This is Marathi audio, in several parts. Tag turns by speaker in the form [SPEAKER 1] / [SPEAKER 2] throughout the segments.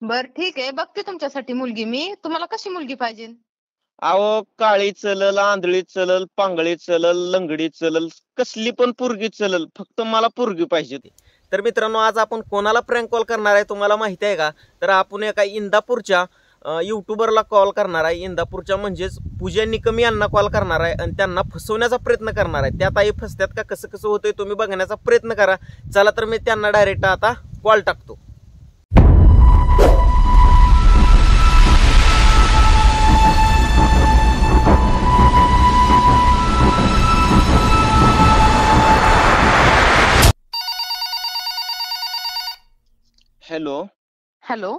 [SPEAKER 1] बर ठीक आहे, बघते तुमच्यासाठी मुलगी मी. तुम्हाला कशी मुलगी पाहिजे?
[SPEAKER 2] अहो काळी चलल, आंधळी चलल, पांगळी चलल, लंगडी चलल, कसली पण पोरगी चलल, फक्त मला पोरगी पाहिजे.
[SPEAKER 3] तर मित्रांनो, आज आपण कोणाला प्रँक कॉल करणार आहे तुम्हाला माहिती आहे का? तर आपण एका इंदापूरच्या युट्यूबरला कॉल करणार आहे. इंदापूरच्या म्हणजेच पूजा निकम यांना कॉल करणार आहे आणि त्यांना फसवण्याचा प्रयत्न करणार आहे. त्या ताई फसत्यात का, कसं कसं होतंय तुम्ही बघण्याचा प्रयत्न करा. चला तर मी त्यांना डायरेक्ट आता कॉल टाकतो.
[SPEAKER 2] हॅलो.
[SPEAKER 1] हॅलो.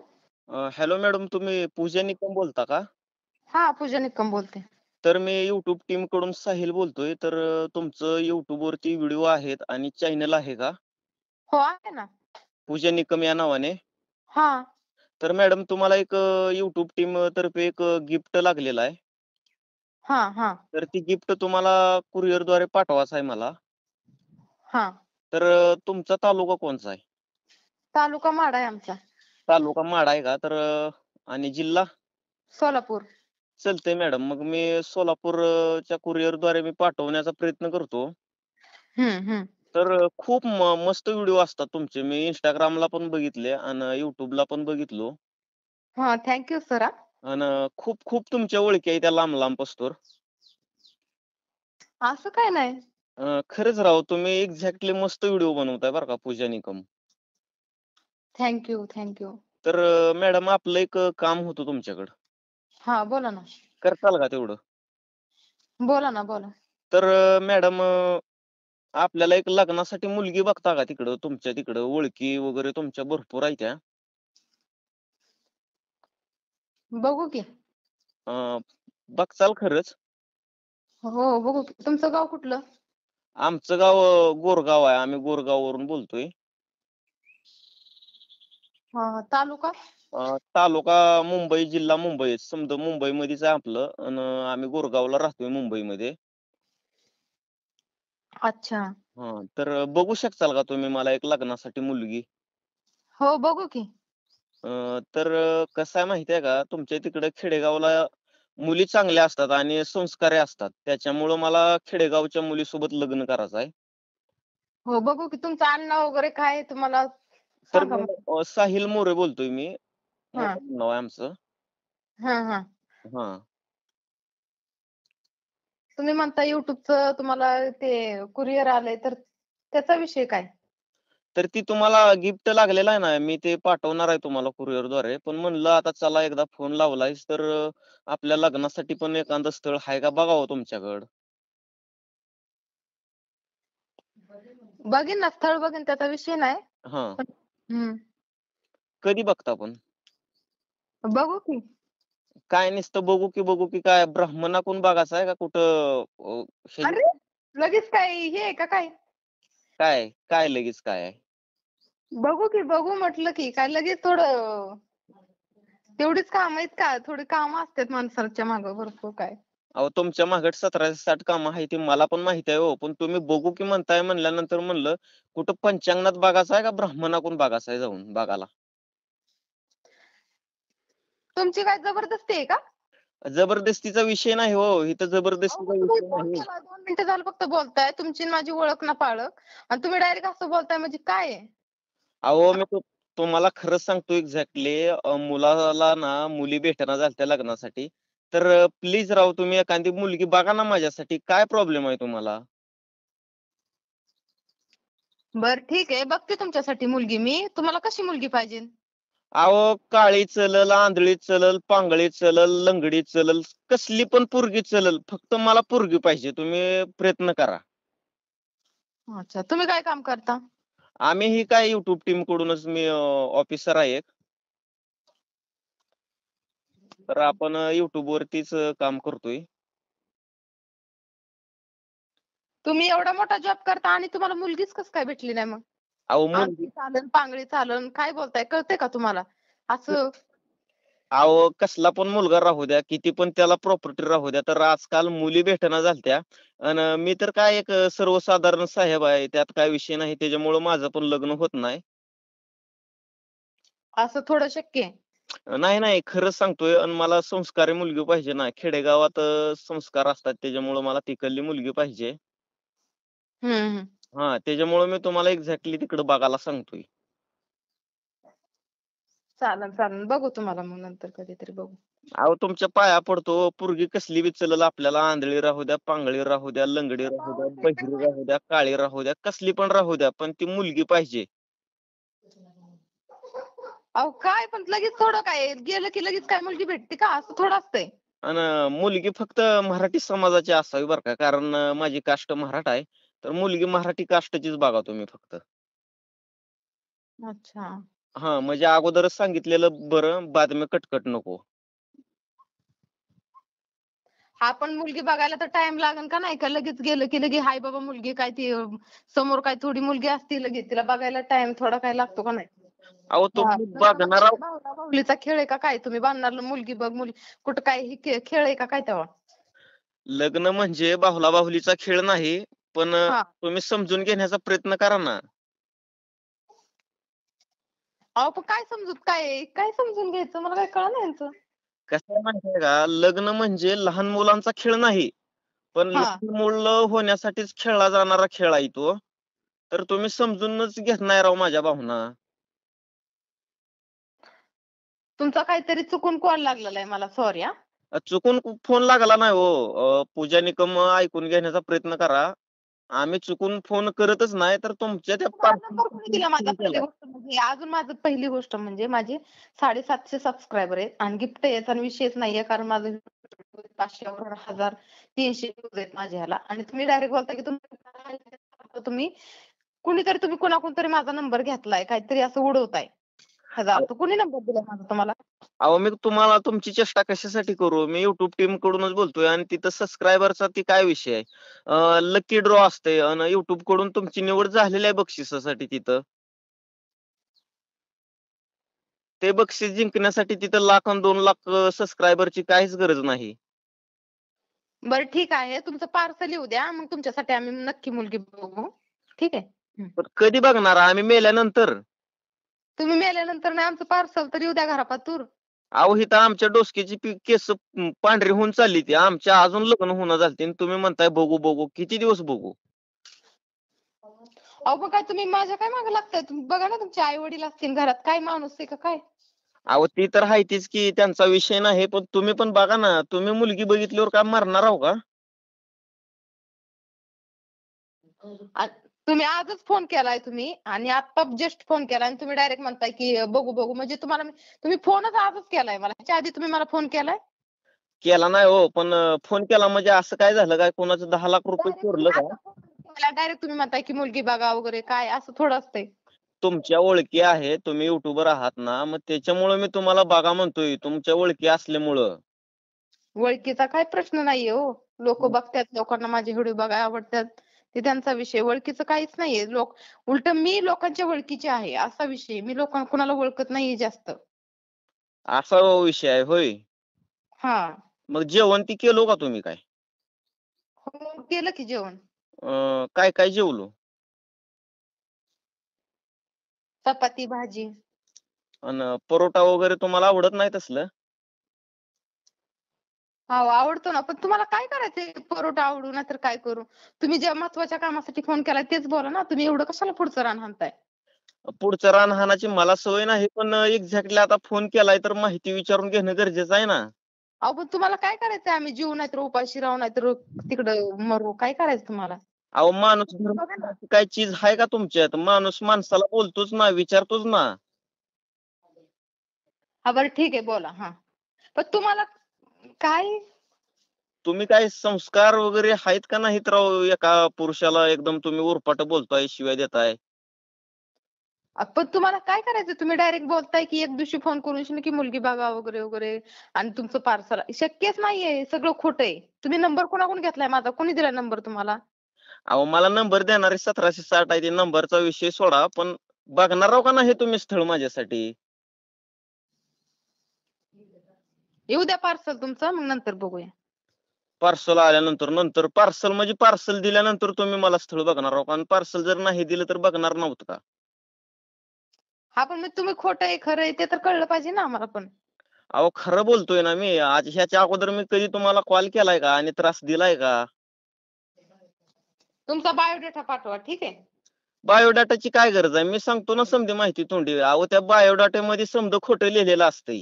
[SPEAKER 2] हॅलो मॅडम, तुम्ही पूजा निकम बोलता का?
[SPEAKER 1] हा, पूजा निकम बोलते.
[SPEAKER 2] तर मी युट्यूब टीम कडून साहिल बोलतोय. तर तुमचं युट्यूब वरती व्हिडिओ आहेत आणि चॅनल आहे का
[SPEAKER 1] हो, आहे ना.
[SPEAKER 2] पूजा निकम या नावाने?
[SPEAKER 1] हा.
[SPEAKER 2] तर मॅडम तुम्हाला एक युट्यूब टीम तर्फे एक गिफ्ट लागलेलं आहे.
[SPEAKER 1] हा. हा.
[SPEAKER 2] तर ती गिफ्ट तुम्हाला कुरिअर द्वारे पाठवायचं आहे मला.
[SPEAKER 1] हा.
[SPEAKER 2] तर तुमचा तालुका कोणचा आहे?
[SPEAKER 1] तालुका माडा आहे आमचा.
[SPEAKER 2] तालुका माढा आहे का? तर आणि जिल्हा?
[SPEAKER 1] सोलापूर.
[SPEAKER 2] चालतंय मॅडम. मग मी सोलापूर च्या कुरिअरद्वारे मी पाठवण्याचा प्रयत्न करतो.
[SPEAKER 1] हम्म.
[SPEAKER 2] तर खूप मस्त व्हिडिओ असतात तुमचे. मी Instagramला पण बघितले आणि YouTubeला पण बघितलो.
[SPEAKER 1] हा, थँक्यू सर.
[SPEAKER 2] आणि खूप खूप तुमच्या ओळखी आहेत त्या लांब पस्तोर.
[SPEAKER 1] असं काय नाही.
[SPEAKER 2] खरंच राव, तुम्ही एक्झॅक्टली मस्त व्हिडिओ बनवताय बरं का पूजा निकम.
[SPEAKER 1] थँक्यू.
[SPEAKER 2] तर मॅडम आपलं एक काम होतं तुमच्याकडं.
[SPEAKER 1] हा, बोला ना.
[SPEAKER 2] करताल का तेवढं?
[SPEAKER 1] बोला.
[SPEAKER 2] तर मॅडम आपल्याला एक लग्नासाठी मुलगी बघता का तिकडं, तुमच्या तिकडं ओळखी वगैरे तुमच्या भरपूर आहेत त्या.
[SPEAKER 1] बघू की.
[SPEAKER 2] बघचाल खरंच?
[SPEAKER 1] हो, बघू की. तुमचं गाव कुठलं?
[SPEAKER 2] आमचं गाव गोरगाव आहे. आम्ही गोरगाववरून बोलतोय.
[SPEAKER 1] हा, तालुका?
[SPEAKER 2] तालुका मुंबई, जिल्हा मुंबई. समजा मुंबईमध्येच आहे आपलं आणि आम्ही गोरगावला राहतोय मुंबईमध्ये.
[SPEAKER 1] अच्छा.
[SPEAKER 2] तर बघू शकताल का तुम्ही मला एक लग्नासाठी मुलगी?
[SPEAKER 1] हो, बघू की.
[SPEAKER 2] तर कसं आहे माहिती आहे का, तुमच्या तिकडे खेडेगावला मुली चांगल्या असतात आणि संस्कारी असतात. त्याच्यामुळं मला खेडेगावच्या मुलीसोबत लग्न करायचं आहे.
[SPEAKER 1] हो, बघू की. तुमचं आडनाव वगैरे काय आहे तुम्हाला
[SPEAKER 2] तर
[SPEAKER 1] सांगा
[SPEAKER 2] मी
[SPEAKER 1] मला.
[SPEAKER 2] साहिल मोरे बोलतोय मी.
[SPEAKER 1] हा.
[SPEAKER 2] मोठं नाव आहे आमचं.
[SPEAKER 1] हा.
[SPEAKER 2] हां.
[SPEAKER 1] तुम्ही म्हणता युट्यूबचं तुम्हाला ते कुरिअर आलंय, तर त्याचा विषय काय?
[SPEAKER 2] तर ती तुम्हाला गिफ्ट लागलेलं आहे ना, मी ते पाठवणार आहे तुम्हाला कुरिअरद्वारे. पण म्हणलं आता चला एकदा फोन लावलायस तर आपल्या लग्नासाठी पण एखादं स्थळ आहे का बघावं तुमच्याकडं.
[SPEAKER 1] बघीन ना, स्थळ बघीन, त्याचा विषय नाही.
[SPEAKER 2] हां.
[SPEAKER 1] पण
[SPEAKER 2] कधी बघता पण?
[SPEAKER 1] बघू की.
[SPEAKER 2] काय नुसतं बघू की काय ब्राह्मणाकडून बघायचं आहे का कुठं
[SPEAKER 1] अरे, लगेच काय हे आहे का काय?
[SPEAKER 2] काय लगेच काय आहे?
[SPEAKER 1] बघू म्हटलं की काय लगेच थोडं तेवढीच काम आहेत का? थोडी कामं असतात माणसाच्या मागं भरपूर काय.
[SPEAKER 2] अहो तुमच्या मागे 17-60 कामं आहेत ती मला पण माहिती आहे हो. पण तुम्ही बघू की म्हणताय म्हणल्यानंतर म्हणलं कुठं पंचांगणात बघायचं आहे का ब्राह्मणाकडून बघायचं आहे जाऊन बघायला?
[SPEAKER 1] तुमची काय जबरदस्ती आहे का?
[SPEAKER 2] जबरदस्तीचा विषय नाही हो. इथं
[SPEAKER 1] अहो,
[SPEAKER 2] जबरदस्तीचा
[SPEAKER 1] मग तुम्ही
[SPEAKER 2] विषय
[SPEAKER 1] फोन
[SPEAKER 2] नाही.
[SPEAKER 1] केला 2 मिनिटं झालं फक्त बोलताय. तुमची आणि माझी ओळख ना पाळक आणि तुम्ही डायरेक्ट असं बोलताय म्हणजे काय आहे?
[SPEAKER 2] अहो मी तुम्हाला खरंच सांगतो एक्झॅक्टली मुलाला ना मुली भेटेना झालत्या लग्नासाठी. तर प्लीज राव तुम्ही एखादी मुलगी बघा ना माझ्यासाठी. काय प्रॉब्लेम आहे तुम्हाला?
[SPEAKER 1] बरं ठीक आहे, बघते तुमच्यासाठी मुलगी मी. तुम्हाला कशी मुलगी पाहिजे?
[SPEAKER 2] अहो काळी चलल, आंधळी चलल, पांगळी चलल, लंगडी चलल, कसली पण पोरगी चलल. फक्त मला पोरगी पाहिजे. तुम्ही प्रयत्न करा.
[SPEAKER 1] अच्छा, तुम्ही काय काम करता?
[SPEAKER 2] आम्ही ही काय YouTube टीम कडूनच मी ऑफिसर आहे एक. तर आपण YouTube वरतीच काम करतोय.
[SPEAKER 1] तुम्ही एवढा मोठा जॉब करता आणि तुम्हाला मुलगीच कसं काय भेटली नाही मग?
[SPEAKER 2] अहो
[SPEAKER 1] आंधळी चालन, पांगळी चालन, काय बोलताय कळतंय का तुम्हाला? असं
[SPEAKER 2] अहो कसला पण मुलगा राहू द्या, किती पण त्याला प्रॉपर्टी राहू द्या, तर आजकाल मुली भेटेना झालत्या. अन मी तर काय एक सर्वसाधारण साहेब आहे. त्यात काय विषय नाही. त्याच्यामुळं माझं पण लग्न होत नाही.
[SPEAKER 1] असं थोडं शक्य आहे.
[SPEAKER 2] नाही नाही खरंच सांगतोय आणि मला संस्कारी मुलगी पाहिजे ना. खेडेगावात संस्कार असतात त्याच्यामुळे मला तिकडली मुलगी पाहिजे.
[SPEAKER 1] हम्म.
[SPEAKER 2] हा त्याच्यामुळे मी तुम्हाला एक्झॅक्टली तिकडे बघायला सांगतोय.
[SPEAKER 1] चालेल चालेल, बघू तुम्हाला मग नंतर कधीतरी बघू.
[SPEAKER 2] अहो तुमच्या पाया पडतो. पोरगी कसली बी चलल आपल्याला. आंधळी राहू द्या, पांगळी राहू द्या, लंगडी राहू द्या, बहिरी राहू द्या, काळी राहू द्या, कसली पण राहू द्या, पण ती मुलगी पाहिजे.
[SPEAKER 1] अहो काय पण लगेच थोडं काय गेलं की लगेच काय मुलगी भेटते का? असं थोडं असतंय.
[SPEAKER 2] अन मुलगी फक्त मराठी समाजाची असावी बरं का. कारण माझी कास्ट मराठा आहे. तर मुलगी मराठी कास्टचीच बघा तुम्ही फक्त.
[SPEAKER 1] अच्छा.
[SPEAKER 2] हां, म्हणजे अगोदरच सांगितलेलं बरं, बातम्या कटकट नको.
[SPEAKER 1] हा पण मुलगी बघायला तर टाइम लागेल का नाही? का लगेच गेलं की लगे हाय बाबा मुलगी काय ती समोर काय थोडी मुलगी असती लगेच तिला बघायला टाइम थोडा काय लागतो का नाही?
[SPEAKER 2] अहो
[SPEAKER 1] हा,
[SPEAKER 2] तुम्ही
[SPEAKER 1] लग्न
[SPEAKER 2] बघणार
[SPEAKER 1] म्हणजे काय भावला भावलीचा खेळ आहे का काय? तुम्ही बांधणार मुलगी बघ मुली कुठं काय ही खेळ आहे का काय तेव्हा?
[SPEAKER 2] लग्न म्हणजे बाहुला-बाहुलीचा खेळ नाही. पण
[SPEAKER 1] हा.
[SPEAKER 2] तुम्ही समजून घेण्याचा प्रयत्न करा ना.
[SPEAKER 1] अहो पण काय समजूत काय आहे? काय समजून घ्यायचं मला काय कळलं यांचं.
[SPEAKER 2] कसं आहे माहिती का, लग्न म्हणजे लहान मुलांचा खेळ नाही. पण
[SPEAKER 1] हा.
[SPEAKER 2] लहान मुलं होण्यासाठीच खेळला जाणारा खेळ आहे तो. तर तुम्ही समजूनच घेत नाही राव माझ्या भावना.
[SPEAKER 1] तुमचा काहीतरी चुकून कॉल लागलेला आहे मला सॉरी हा.
[SPEAKER 2] चुकून फोन लागला नाही हो. पूजा निकम ऐकून घेण्याचा प्रयत्न करा. आम्ही चुकून फोन करतच नाही. तर तुमच्या त्या
[SPEAKER 1] तुम्हाला नंबर कोणी दिला माझा? पहिली
[SPEAKER 2] केलाय.
[SPEAKER 1] गोष्ट म्हणजे अजून माझं पहिली गोष्ट म्हणजे माझे 750 सबस्क्रायबर आहेत आणि गिफ्ट याचा विषयच नाहीये कारण माझं 500 वर 1300 व्ह्यूज आहेत माझ्या ह्याला आणि तुम्ही डायरेक्ट बोलता की तुम्ही कुणीतरी तुम्ही कोणाकडून तरी माझा नंबर घेतलाय काहीतरी असं उडवताय. ह्याचा अर्थ कुणी नंबर दिला माझा तुम्हाला?
[SPEAKER 2] अहो मी तुम्हाला तुमची चेष्टा कशासाठी करू? मी YouTube टीम कडूनच बोलतोय आणि तिथं सबस्क्रायबरचा ती काय विषय आहे? लकी ड्रॉ असते आणि YouTube कडून तुमची निवड झालेली आहे बक्षिसासाठी तिथं. ते बक्षीस जिंकण्यासाठी तिथं लाख अन् 2 लाख सबस्क्रायबरची काहीच गरज नाही.
[SPEAKER 1] बरं ठीक आहे. तुमचं पार्सल येऊ द्या. मग तुमच्यासाठी आम्ही नक्की मुलगी बघू. ठीक आहे.
[SPEAKER 2] पण कधी बघणार आम्ही मेल्यानंतर?
[SPEAKER 1] तुम्ही मेल्यानंतर नाही आमचं पार्सल तर येऊ द्या घरापातूर.
[SPEAKER 2] अहो इथं आमच्या डोसक्याची केस पांढरी होऊन चालली ती. आमच्या अजून लग्न होणं झालते आणि तुम्ही म्हणताय बघू बघू. किती दिवस बघू?
[SPEAKER 1] अहो मग काय तुम्ही माझ्या काय मागे लागताय? तुम्ही बघा ना तुमचे आई वडील असतील घरात. काय माणूस आहे का काय?
[SPEAKER 2] अहो ती तर आहे तीच की त्यांचा विषय नाही. पण तुम्ही पण बघा ना. तुम्ही मुलगी बघितल्यावर काय मरणार आहो का?
[SPEAKER 1] आ- तुम्ही आजच फोन केलाय तुम्ही आणि आता जस्ट फोन केलाय आणि तुम्ही डायरेक्ट म्हणताय की बघू बघू म्हणजे तुम्ही फोनच आजच केलाय मला. ह्याच्या आधी तुम्ही मला फोन केलाय?
[SPEAKER 2] केला नाही हो. पण फोन केला म्हणजे असं काय झालं काय कोणाचं 10 लाख रुपये चोरलं का?
[SPEAKER 1] डायरेक्ट तुम्ही म्हणताय की मुलगी बघा वगैरे काय असं थोडं असतंय.
[SPEAKER 2] तुमच्या ओळखी आहेत. तुम्ही युट्यूबर आहात ना. मग त्याच्यामुळे मी तुम्हाला बघा म्हणतोय. तुमच्या ओळखी असल्यामुळं.
[SPEAKER 1] ओळखीचा काय प्रश्न नाहीये हो. लोक बघतात, लोकांना माझे व्हिडिओ बघायला आवडतात. ते त्यांचा विषय. ओळखीचं काहीच नाहीये. उलट मी लोकांच्या ओळखीची आहे असा विषय. मी कुणाला ओळखत नाहीये जास्त.
[SPEAKER 2] असा विषय आहे होय.
[SPEAKER 1] हा.
[SPEAKER 2] मग जेवण ती केलो का तुम्ही काय?
[SPEAKER 1] हो केलं की जेवण.
[SPEAKER 2] काय काय जेवलो?
[SPEAKER 1] चपाती, भाजी.
[SPEAKER 2] अन परोठा वगैरे तुम्हाला आवडत नाही तसलं?
[SPEAKER 1] हो आवडतो ना. पण तुम्हाला काय करायचंय? परोठा आवडू नाहीतर काय करू? तुम्ही ज्या महत्वाच्या कामासाठी फोन केलाय तेच बोला ना. तुम्ही एवढं कशाला पुढचं रान हाणताय?
[SPEAKER 2] पुढचं रान हाणायची मला सवय नाही. पण एक्झॅक्टली आता फोन केलाय तर माहिती विचारून घेणं गरजेचं आहे ना.
[SPEAKER 1] अहो पण तुम्हाला काय करायचंय? आम्ही जीवू नाहीतर उपाशी राहू नाहीतर तिकडं मरू. काय करायचं तुम्हाला?
[SPEAKER 2] अहो माणूस
[SPEAKER 1] बघा ना.
[SPEAKER 2] काय चीज आहे का तुमच्यात? माणूस माणसाला बोलतोच ना, विचारतोच ना.
[SPEAKER 1] हा बरं ठीक आहे बोला. हा. पण तुम्हाला काय
[SPEAKER 2] तुम्ही काय संस्कार वगैरे आहेत का नाहीत राव? एका पुरुषाला एकदम तुम्ही उरपाट बोलताय, शिव्या देताय.
[SPEAKER 1] पण तुम्हाला काय करायचं? तुम्ही डायरेक्ट बोलताय की एक दिवशी फोन करून की मुलगी बघा वगैरे वगैरे आणि तुमचं पार्सल शक्यच नाहीये. सगळं खोटं आहे. तुम्ही नंबर कोणाकडून घेतलाय माझा? कोणी दिला नंबर तुम्हाला?
[SPEAKER 2] अहो मला नंबर देणारे 1760 आहे. ते नंबरचा विषय सोडा. पण बघणार आहो का नाही तुम्ही स्थळ माझ्यासाठी?
[SPEAKER 1] येऊ द्या पार्सल तुमचं मग नंतर बघूया.
[SPEAKER 2] पार्सल आल्यानंतर नंतर पार्सल म्हणजे पार्सल दिल्यानंतर तुम्ही मला स्थळ बघणार आहो का? आणि पार्सल जर नाही दिलं तर बघणार नव्हतं का?
[SPEAKER 1] हा पण मग तुम्ही खोटं आहे, खरं आहे ते तर कळलं पाहिजे ना आम्हाला पण.
[SPEAKER 2] अहो खरं बोलतोय ना मी. आज ह्याच्या अगोदर मी कधी तुम्हाला कॉल केलाय का आणि त्रास दिलाय का?
[SPEAKER 1] तुमचा बायोडेटा पाठवा, ठीक आहे?
[SPEAKER 2] बायोडाटाची काय गरज आहे? मी सांगतो ना समधी माहिती तोंडी. अहो त्या बायोडाटामध्ये समद खोटं लिहिलेलं असतंय.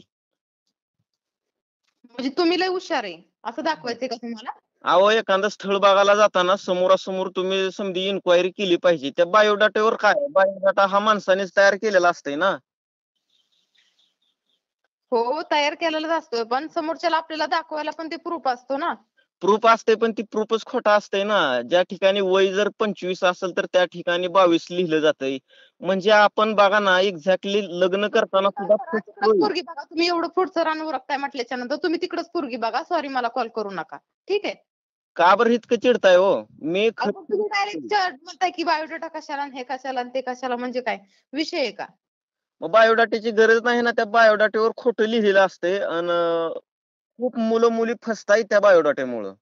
[SPEAKER 1] म्हणजे तुम्ही लय हुशार आहे असं दाखवायचंय का तुम्हाला?
[SPEAKER 2] अहो एखादं स्थळ बघायला जाताना समोरासमोर तुम्ही समधी इन्क्वायरी केली पाहिजे. त्या बायोडाटावर काय? बायोडाटा हा माणसानेच तयार केलेला असतंय ना.
[SPEAKER 1] हो, तयार केलेलाच असतोय, पण समोरच्याला आपल्याला दाखवायला पण ते प्रूफ असतो ना.
[SPEAKER 2] प्रूफ असते पण ती प्रूफच खोटा असतंय ना. ज्या ठिकाणी वय जर 25 असेल तर त्या ठिकाणी 22 लिहिलं जातंय. म्हणजे आपण बघा ना एक्झॅक्टली लग्न करताना सुद्धा
[SPEAKER 1] तिकडंच पोरगी बघा. तुम्ही एवढं पुढचं रान उरकताय म्हटल्याच्या नंतर तुम्ही तिकडच पोरगी बघा. सॉरी, मला कॉल करू नका. ठीक आहे?
[SPEAKER 2] का बरं इतकं चिडताय हो? मी
[SPEAKER 1] अहो, तुम्ही डायरेक्ट म्हणताय की बायोडेटा कशाला आणि हे कशाला आणि ते कशाला, म्हणजे काय विषय आहे का?
[SPEAKER 2] मग बायोडाटाची गरज नाही ना. त्या बायोडाट्यावर खोटं लिहिलेलं असतंय आणि खूप मुलं मुली फसतायत त्या बायोडाट्यामुळं.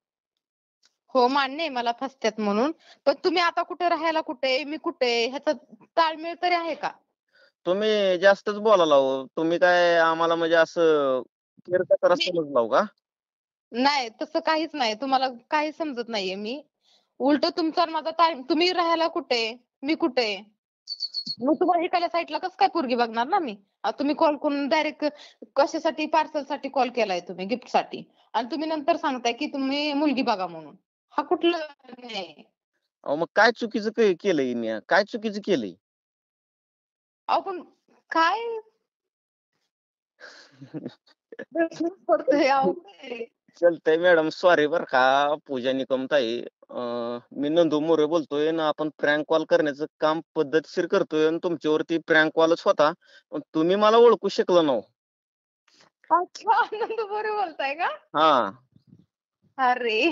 [SPEAKER 1] हो, मान्य आहे मला फसत्यात म्हणून. पण तुम्ही आता कुठे राहायला, कुठे मी कुठे, ह्याचा ताळमेळ तरी आहे का?
[SPEAKER 2] तुम्ही जास्तच बोलायला हो. तुम्ही काय आम्हाला म्हणजे असं केरकचरा समजलाव का?
[SPEAKER 1] नाही, तसं काहीच नाही. तुम्हाला काही समजत नाहीये मी. उलट तुमचा आणि माझा तुम्ही राहायला कुठे, मी कुठे. मग तुम्हाला इकडल्या साईडला कसं काय पोरगी बघणार ना मी. तुम्ही कॉल करून डायरेक्ट कशासाठी, पार्सलसाठी कॉल केलाय तुम्ही, गिफ्टसाठी. आणि तुम्ही नंतर सांगताय की तुम्ही मुलगी बघा म्हणून. हा कुठलं नाही.
[SPEAKER 2] अहो मग काय चुकीचं केलंय मी? काय चुकीचं केलंय?
[SPEAKER 1] अहो पण काय प्रश्नच पडतोय अवघड आहे.
[SPEAKER 2] चालतंय मॅडम, सॉरी बरं का पूजा निकमताई. मी नंदू मोरे बोलतोय ना. आपण प्रँक कॉल करण्याचं काम पद्धतशीर करतोय आणि तुमच्यावरती प्रँक कॉलच होता. पण तुम्ही मला ओळखू शकला नाही.
[SPEAKER 1] अच्छा, आनंद बरे बोलताय का?
[SPEAKER 2] हा.
[SPEAKER 1] अरे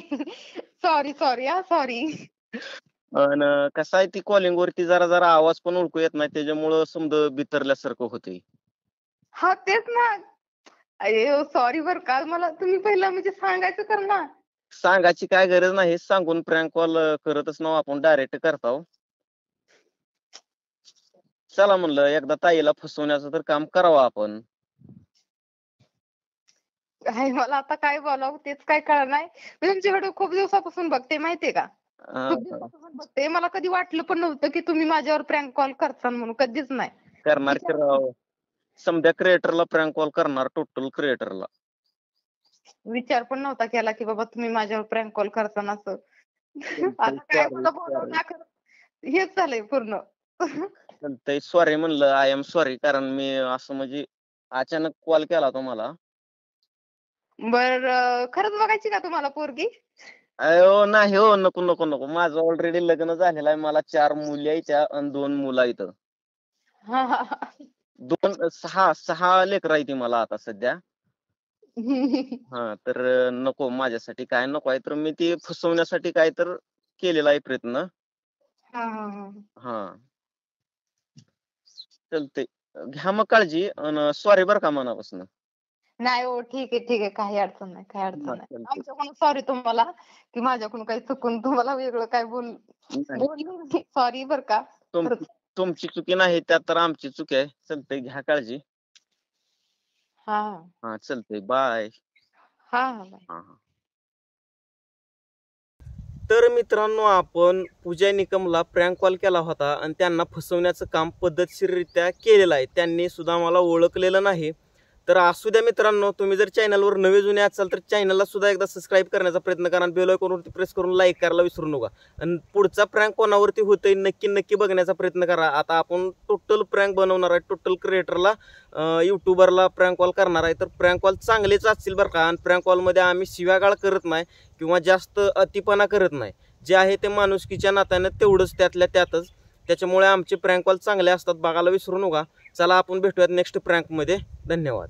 [SPEAKER 1] सॉरी सॉरी सॉरी.
[SPEAKER 2] अन कसं आहे ती कॉलिंग वरती जरा जरा आवाज पण ओळखू येत नाही, त्याच्यामुळं समजा बिथरल्यासारखं होतंय.
[SPEAKER 1] हा तेच ना. अय्यो सॉरी बर का. मला तुम्ही पहिला म्हणजे सांगायचं तर ना.
[SPEAKER 2] सांगायची काय गरज नाही. सांगून प्रँक कॉल करतच नाही आपण, डायरेक्ट करताव. चला म्हणलं एकदा ताईला फसवण्याचं तर काम करावं आपण.
[SPEAKER 1] काय मला आता काय बोलावं तेच काय कळत नाही. मी तुमचे व्हिडिओ खूप दिवसापासून बघते माहितीये का? खूप
[SPEAKER 2] अं,
[SPEAKER 1] दिवसापासून बघते. मला कधी वाटलं पण नव्हतं की तुम्ही माझ्यावर प्रँक कॉल करताल म्हणून, कधीच नाही.
[SPEAKER 2] करणार की राव. समध्या क्रिएटरला प्रँक कॉल करणार, टोटल क्रिएटरला.
[SPEAKER 1] विचार पण नव्हता केला की बाबा तुम्ही माझ्यावर प्रँक कॉल करताना असं. आता काय मला बोलावं ना खरं. हेच झालंय पूर्ण.
[SPEAKER 2] चालतंय, सॉरी म्हणलं. आय एम सॉरी, कारण मी असं म्हणजे अचानक कॉल केला तुम्हाला.
[SPEAKER 1] बरं, खरंच बघायची का तुम्हाला पोरगी?
[SPEAKER 2] अहो नाही हो, नको नको नको. माझं ऑलरेडी लग्न झालेलं आहे. मला 4 मुली आहेत आणि 2 मुलं आहेत.
[SPEAKER 1] हां, हां, हां.
[SPEAKER 2] 6 लेकरं आहेत मला आता सध्या. तर नको माझ्यासाठी काय नको आहे. तर मी ती फसवण्यासाठी काय तर केलेला आहे प्रयत्न.
[SPEAKER 1] हां, हां, हां.
[SPEAKER 2] हा. चालतंय. घ्या मग काळजी आणि सॉरी बरं का मनापासून.
[SPEAKER 1] नाही हो, ठीक आहे, ठीक आहे. काही अडचण नाही, काही अडचण
[SPEAKER 2] हा,
[SPEAKER 1] नाही.
[SPEAKER 2] चालतंय.
[SPEAKER 1] आमच्याकडून सॉरी तुम्हाला, की माझ्याकडून काही चुकून तुम्हाला वेगळं काय
[SPEAKER 2] नाही,
[SPEAKER 1] बोलली मी. सॉरी बरं का. खरंच.
[SPEAKER 2] तुमची चुकी नाही, त्यात तर आमची चुकी आहे. चालतंय, घ्या काळजी.
[SPEAKER 1] हां.
[SPEAKER 2] हा, चालतंय. बाय.
[SPEAKER 1] हां, हां. बाय.
[SPEAKER 2] हा.
[SPEAKER 3] तर मित्रांनो, आपण पूजा निकमला प्रँक कॉल केला होता आणि त्यांना फसवण्याचं काम पद्धतशीररित्या केलेलं आहे. त्यांनी सुद्धा मला ओळखलेलं नाही. तर असू द्या मित्रांनो, तुम्ही जर चॅनलवर नवे जुने असाल तर चॅनलला सुद्धा एकदा सबस्क्राईब करण्याचा प्रयत्न करा आणि बेल आयकॉनवरती प्रेस करून लाईक करायला विसरू नका. आणि पुढचा प्रँक कोणावरती होतोय नक्की बघण्याचा प्रयत्न करा. आता आपण टोटल प्रँक बनवणार आहे. टोटल क्रिएटरला, युट्यूबरला प्रँक कॉल करणार आहे. तर प्रँक कॉल चांगलेच असतील बरं का. आणि प्रँक कॉलमध्ये आम्ही शिव्यागाळ करत नाही किंवा जास्त अतिपणा करत नाही. जे आहे ते माणुसकीच्या नात्यानं तेवढंच त्यातल्या त्यातच. त्याच्यामुळे आमचे प्रँक कॉल चांगले असतात, बघायला विसरू नका. चला आपण भेटूयात नेक्स्ट प्रँकमध्ये. धन्यवाद.